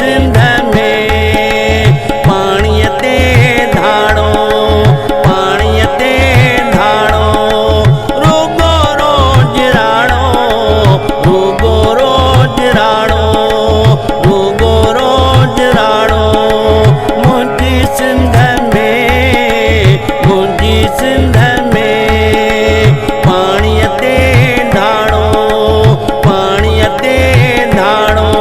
सिंध में पाणीअ ते धाड़ो, पाणीअ ते धाड़ो, रुगो रोज राड़ो, रुगो रोज राड़ो, रुगो रोज राड़ो, मुंहिंजी सिंध में, मुंहिंजी सिंध में पाणीअ ते धाड़ो, पाणीअ ते धाड़ो।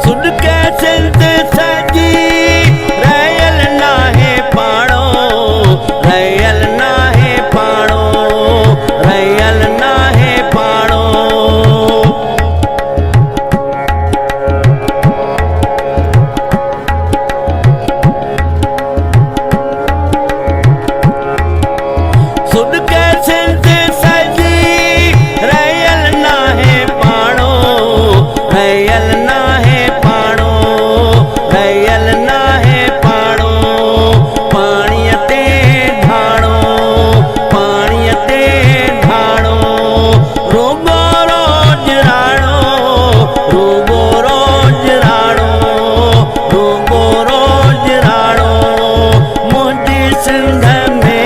सुॾके सिंध सॼी रहियल नाहे पाड़ो, रहियल नाहे पाड़ो, रहियल नाहे पाड़ो। सुॾके सिंध सॼी रहियल नाहे पाड़ो, रहियल नाहे पाड़ो, रहियल नाहे पाड़ो, पाणीअ ते धाड़ो, पाणीअ ते धाड़ो, रुगो रोज राड़ो, रुगो रोज राड़ो, रुगो रोज राड़ो, मुंहिंजी सिंध में,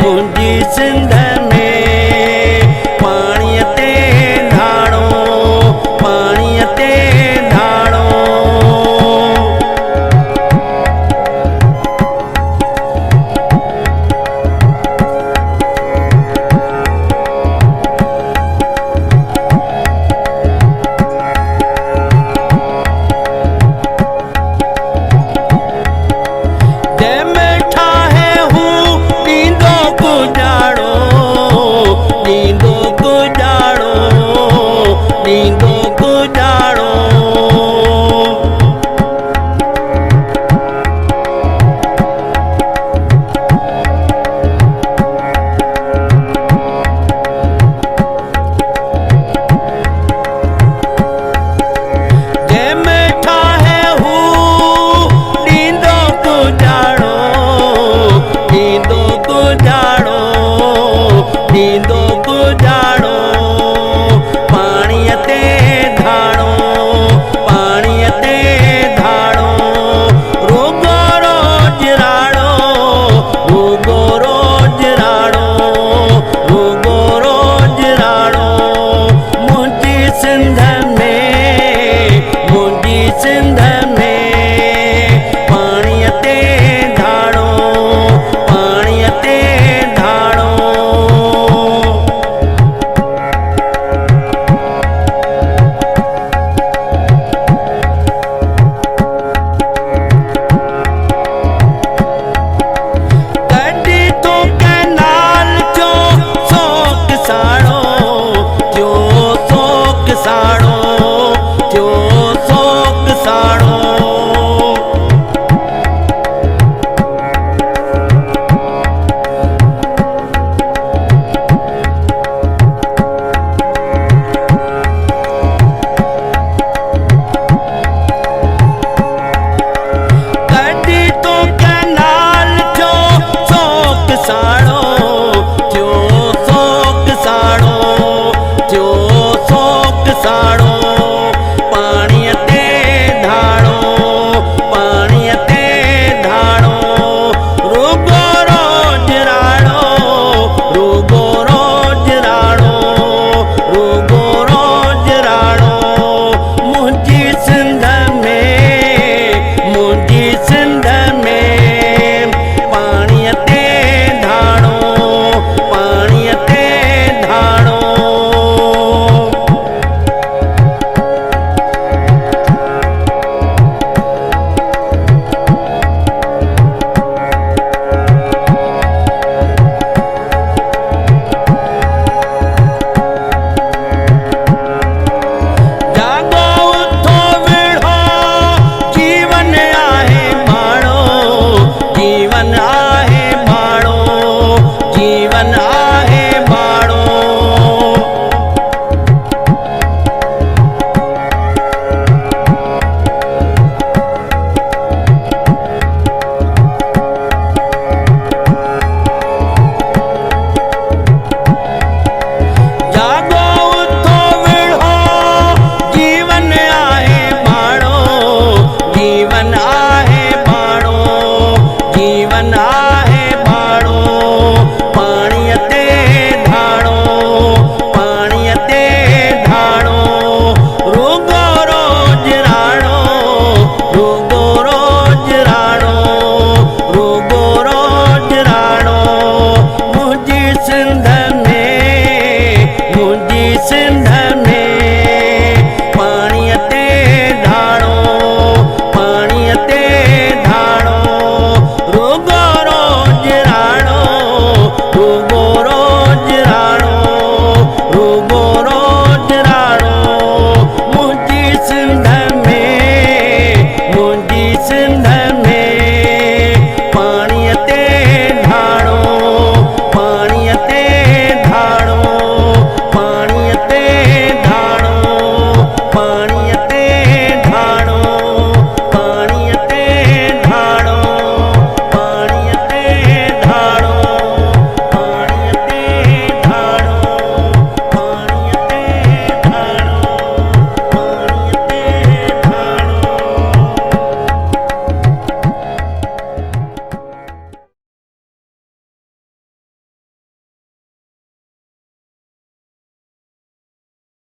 मुंहिंजी सिंध में पाणीअ ते धाड़ो, पाणीअ ते धाड़ो। जंहिंमें ठाहे हू ॾींदो गुजाड़ो, ॾींदो गुजाड़ो, ॾींदो गुजाड़ो। जंहिंमें ठाहे हू ॾींदो गुजाड़ो, ॾींदो गुजाड़ो, ॾींदो गुजाड़ो, पाणीअ ते धाड़ो, पाणीअ ते धाड़ो, रुगो रोज राड़ो, रुगो रोज राड़ो, रुगो रोज राड़ो, मुंहिंजी सिंध में, मुंहिंजी सिंध में पाणीअ ते धाड़ो, पाणीअ ते धाड़ो। मुंहिंजी सिंध